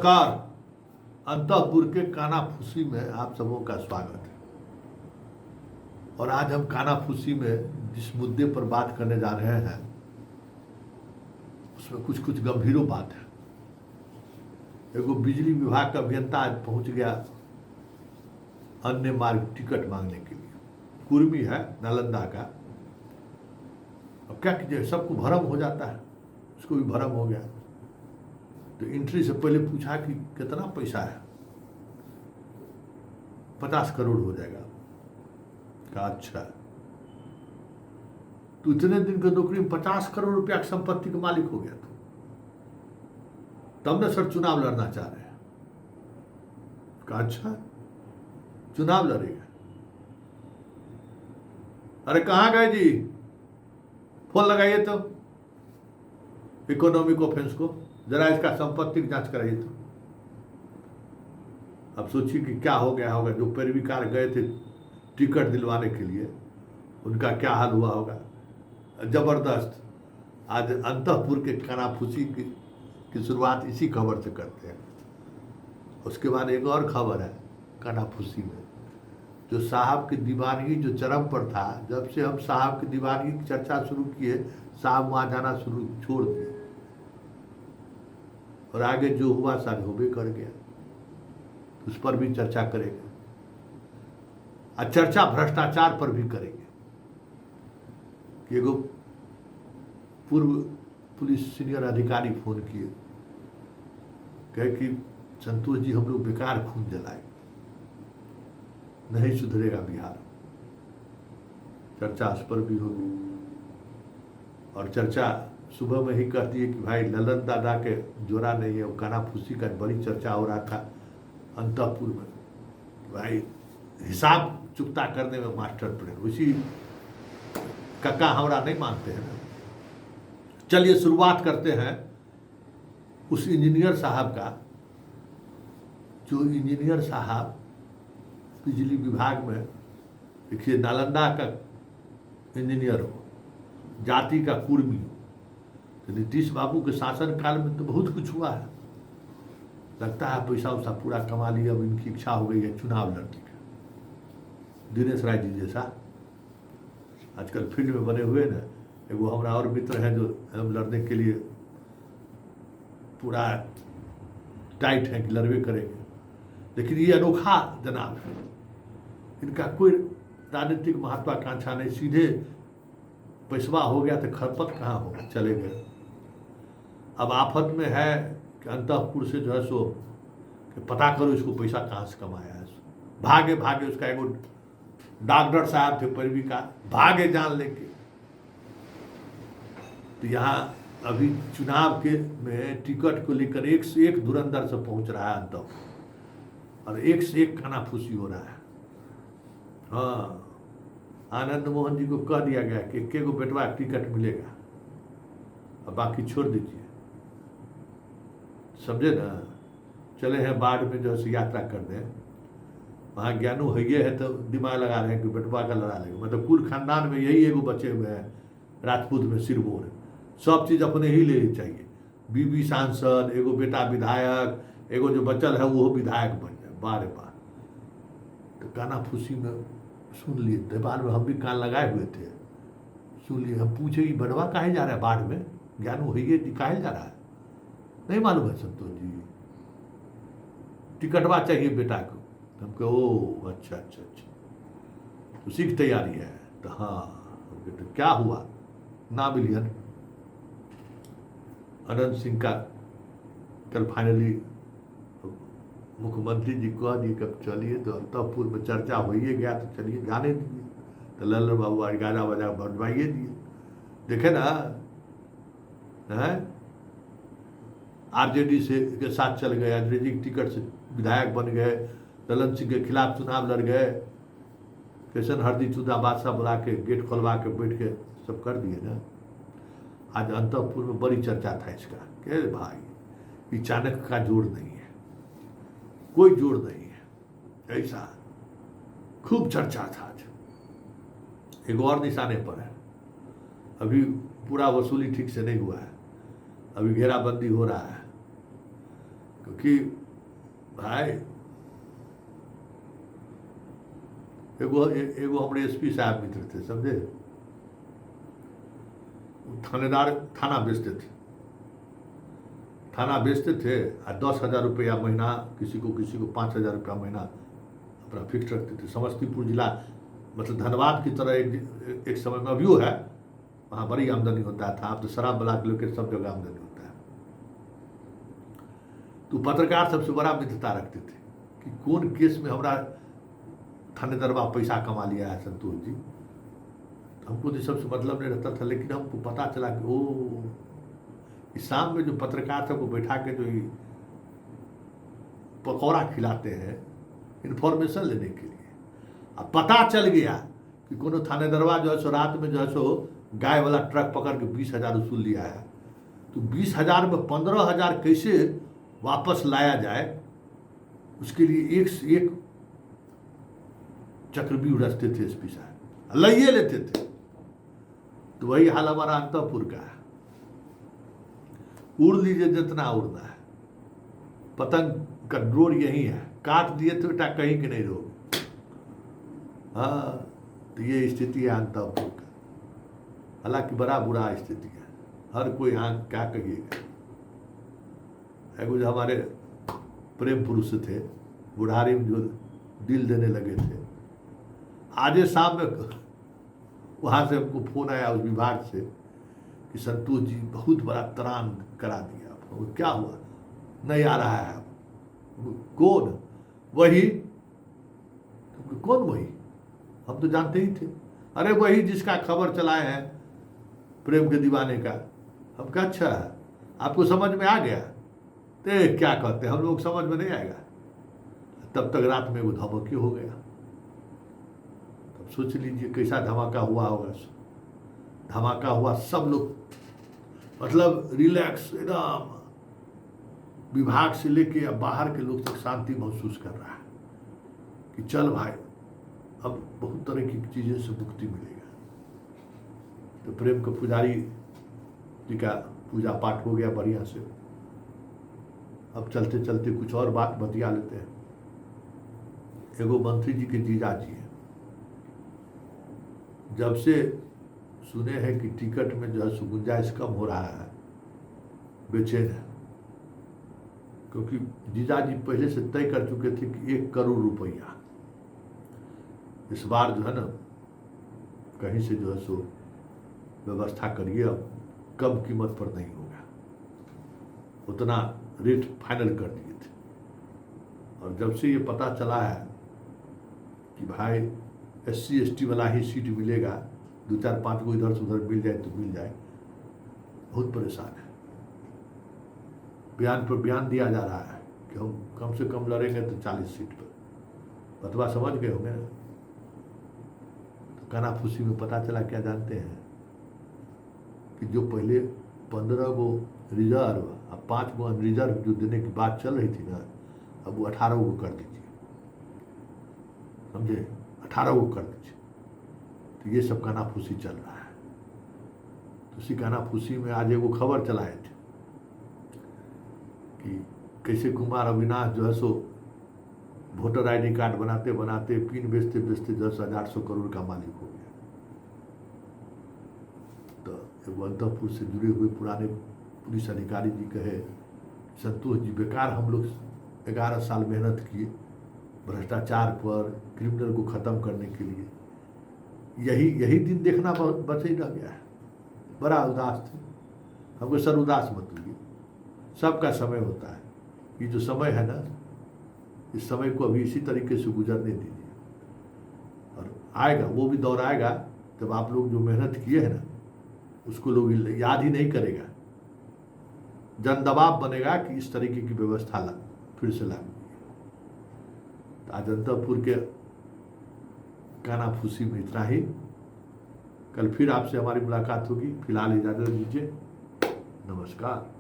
नमस्कार। अंतःपुर के कानाफूसी में आप सबों का स्वागत है। और आज हम कानाफूसी में जिस मुद्दे पर बात करने जा रहे हैं उसमें कुछ कुछ गंभीरों बात है। एगो बिजली विभाग का अभियंता आज पहुंच गया अन्य मार्ग टिकट मांगने के लिए। कुर्मी है नालंदा का। अब क्या कीजिए, सबको भ्रम हो जाता है, उसको भी भ्रम हो गया। तो एंट्री से पहले पूछा कि कितना पैसा है। 50 करोड़ हो जाएगा। कहा अच्छा, तो इतने दिन की नौकरी में 50 करोड़ रुपया की संपत्ति का मालिक हो गया। तब न सर चुनाव लड़ना चाह रहे हैं। कहा अच्छा, चुनाव लड़ेगा। अरे कहाँ गए जी, फोन लगाइए तो इकोनॉमिक ऑफेंस को, जरा इसका संपत्ति की जांच कराइए। तो अब सोचिए कि क्या हो गया होगा। जो पैरवीकार गए थे टिकट दिलवाने के लिए, उनका क्या हाल हुआ होगा। जबरदस्त। आज अंतःपुर के कानाफूसी की शुरुआत इसी खबर से करते हैं। उसके बाद एक और खबर है कानाफूसी में, जो साहब की दीवानगी जो चरम पर था। जब से हम साहब की दीवानगी की चर्चा शुरू किए, साहब वहां जाना शुरू छोड़ दिए, और आगे जो हुआ शायद हो भी कर गया। उस पर भी चर्चा करेंगे, और चर्चा भ्रष्टाचार पर भी करेंगे कि एगो पूर्व पुलिस सीनियर अधिकारी फोन किए, कहे कि संतोष जी हम लोग बेकार खून जलाए, नहीं सुधरेगा बिहार। चर्चा उस पर भी होगी। और चर्चा सुबह में ही कहती है कि भाई ललन दादा के जोड़ा नहीं है। वो कानाफूसी का बड़ी चर्चा हो रहा था अंतःपुर में, भाई हिसाब चुकता करने में मास्टर प्लेन। उसी कक्का हमरा नहीं मानते हैं ना। चलिए शुरुआत करते हैं उस इंजीनियर साहब का, जो इंजीनियर साहब बिजली विभाग में, देखिए नालंदा का इंजीनियर हो, जाति का कुर्मी हो। तो नीतीश बाबू के शासन काल में तो बहुत कुछ हुआ है। लगता है पैसा वैसा पूरा कमा लिया। अब इनकी इच्छा हो गई है चुनाव लड़ने का। दिनेश राय जी जैसा आजकल फील्ड में बने हुए ना। एगो हमारा और मित्र है जो हम लड़ने के लिए पूरा टाइट है कि लड़वे करेंगे। लेकिन ये अनोखा जनाब है, इनका कोई राजनीतिक महत्वाकांक्षा नहीं। सीधे पैसवा हो गया तो खरपत कहाँ होगा, चले गए। अब आफत में है कि अंतःपुर से जो है सो कि पता करो इसको पैसा कहाँ से कमाया है। भागे भागे उसका एगो डॉक्टर साहब थे पैरवी का, भागे जान लेके। तो यहाँ अभी चुनाव के में टिकट को लेकर एक से एक धुरंधर से पहुंच रहा है अंतःपुर, और एक से एक कानाफूसी हो रहा है। हाँ, आनंद मोहन जी को कह दिया गया कि एक गो बेटवा टिकट मिलेगा, अब बाकी छोड़ दीजिए। समझे ना। चले हैं बाढ़ में जो है यात्रा कर दें, वहाँ ज्ञानू है तो दिमाग लगा रहे हैं कि बेटवा का लड़ा लेंगे। मतलब कुल खानदान में यही एगो बचे हुए हैं राजपूत में सिरमौर। सब चीज़ अपने ही लेनी चाहिए। बीबी सांसद, एगो बेटा विधायक, एगो जो बचल है वो विधायक बन जाए बार बार। तो कानाफूसी में सुन लिए, नेपाल में हम भी कान लगाए हुए थे, सुन लिए। हम पूछे कि बड़वा काहे जा रहा है बाढ़ में, ज्ञानू है काहे जा रहा है, नहीं मालूम है संतोष जी, टिकटवा चाहिए बेटा को। हम कहे ओ अच्छा अच्छा अच्छा, उसी की तैयारी है। तो हाँ, तो क्या हुआ ना मिलियन अनंत सिंह का कल फाइनली मुख्यमंत्री जी कह दिए कि अब चलिए। तो अंतःपुर में चर्चा हो ही गया, तो चलिए जाने दीजिए। तो लल्लू बाबू आज गाजा बजा बजवाइए दिए। देखे ना, है आरजेडी से के साथ चल गए, आरजेडी की टिकट से विधायक बन गए, ललन सिंह के खिलाफ चुनाव लड़ गए, किशन हरदी चुदा बादशाह बुला के गेट खोलवा के बैठ के सब कर दिए ना। आज अंतःपुर में बड़ी चर्चा था इसका कि भाई चाणक्य का जोड़ नहीं है, कोई जोड़ नहीं है, ऐसा खूब चर्चा था। आज एक और निशाने पर है, अभी पूरा वसूली ठीक से नहीं हुआ है, अभी घेराबंदी हो रहा है। क्योंकि भाई एगो हमारे एसपी साहब मित्र थे, समझे, थानेदार थाना बेचते थे और 10,000 रुपया महीना किसी को 5,000 रुपया महीना अपना फिक्स रखते थे। समस्तीपुर जिला मतलब धनबाद की तरह एक समय में अभी है, वहाँ बड़ी आमदनी होता था। अब तो शराब बला के लेकर सब जगह आमदनी होता है। तो पत्रकार सबसे बड़ा मित्रता रखते थे कि कौन केस में हमारा थानेदारवा पैसा कमा लिया है संतोष जी। तो हमको तो सबसे मतलब नहीं रहता था, लेकिन हमको पता चला कि ओ इस शाम में जो पत्रकार सबको बैठा के जो पकौड़ा खिलाते हैं इन्फॉर्मेशन लेने के लिए, अब पता चल गया कि कोनो थानेदारवा जो है सो रात में जो है सो गाय वाला ट्रक पकड़ के 20,000 वसूल लिया है। तो 20,000 में 15,000 कैसे वापस लाया जाए, उसके लिए एक से एक चक्रव्यूह रचते थे एसपी साहब, लइए लेते थे। तो वही हाल हमारा अंतपुर का है। उड़ लीजिए जितना उड़ना है, पतंग का डोर यही है, काट दिए तो बेटा कहीं के नहीं रहोगे। हाँ, तो ये स्थिति है अंतपुर का। हालांकि बड़ा बुरा स्थिति है, हर कोई यहाँ क्या कहिएगा। एगो जो हमारे प्रेम पुरुष थे, बुढ़ारी में जो दिल देने लगे थे, आज शाम में वहाँ से हमको फोन आया उस विभाग से कि संतोष जी बहुत बड़ा त्राण करा दिया। वो क्या हुआ, नहीं आ रहा है। कौन? वही। कौन वही? हम तो जानते ही थे। अरे वही जिसका खबर चलाए हैं प्रेम के दीवाने का। हम कहा अच्छा है, आपको समझ में आ गया? तो क्या कहते हैं, हम लोग समझ में नहीं आएगा। तब तक रात में वो धमाके हो गया। तब सोच लीजिए कैसा धमाका हुआ होगा। धमाका हुआ, सब लोग मतलब रिलैक्स एकदम, विभाग से लेके अब बाहर के लोग तक शांति महसूस कर रहा है कि चल भाई अब बहुत तरह की चीज़ें से मुक्ति मिलेगा। तो प्रेम के पुजारी जी का पूजा पाठ हो गया बढ़िया से। अब चलते चलते कुछ और बात बतिया लेते हैं। एगो मंत्री जी के जीजा जी हैं, जब से सुने हैं कि टिकट में जो है गुंजाइश कम हो रहा है, बेचैन है। क्योंकि जीजा जी पहले से तय कर चुके थे कि 1 करोड़ रुपया इस बार जो है ना कहीं से जो है सो व्यवस्था करिए, अब कम कीमत पर नहीं होगा, उतना रेट फाइनल कर दिए थे। और जब से ये पता चला है कि भाई SC ST वाला ही सीट मिलेगा, 2-4-5 को इधर से उधर मिल जाए तो मिल जाए, बहुत परेशान है। बयान पर बयान दिया जा रहा है कि हम कम से कम लड़ेंगे तो 40 सीट पर। बतवा समझ गए होंगे ना। तो कानाफूसी में पता चला क्या जानते हैं कि जो पहले 15 गो रिजर्व और 5 गो अनरिजर्व जो देने की बात चल रही थी ना, अब वो 18 गो कर दीजिए, समझे, 18 गो कर दीजिए। तो ये सब कानाफूसी चल रहा है। तो उसी कानाफूसी में आज एगो खबर चलाए थे कि कैसे कुमार अविनाश जो है सो वोटर ID कार्ड बनाते बनाते पिन बेचते बेचते 10,800 करोड़ का मालिक हो गया। तो एगो अंतपुर से जुड़े हुए पुराने पुलिस अधिकारी जी कहे, संतोष जी बेकार हम लोग 11 साल मेहनत किए भ्रष्टाचार पर, क्रिमिनल को ख़त्म करने के लिए, यही दिन देखना बच ही रह गया है। बड़ा उदास थे। हमको सर उदास मत लीजिए, सबका समय होता है। ये जो समय है ना, इस समय को अभी इसी तरीके से गुजरने दीजिए, और आएगा वो भी दौर आएगा तब आप लोग जो मेहनत किए हैं ना उसको लोग याद ही नहीं करेगा। जन दबाव बनेगा कि इस तरीके की व्यवस्था फिर से लागू। तो आज अंतपुर के कानाफूसी में इतना ही। कल फिर आपसे हमारी मुलाकात होगी। फिलहाल इजाजत दीजिए, नमस्कार।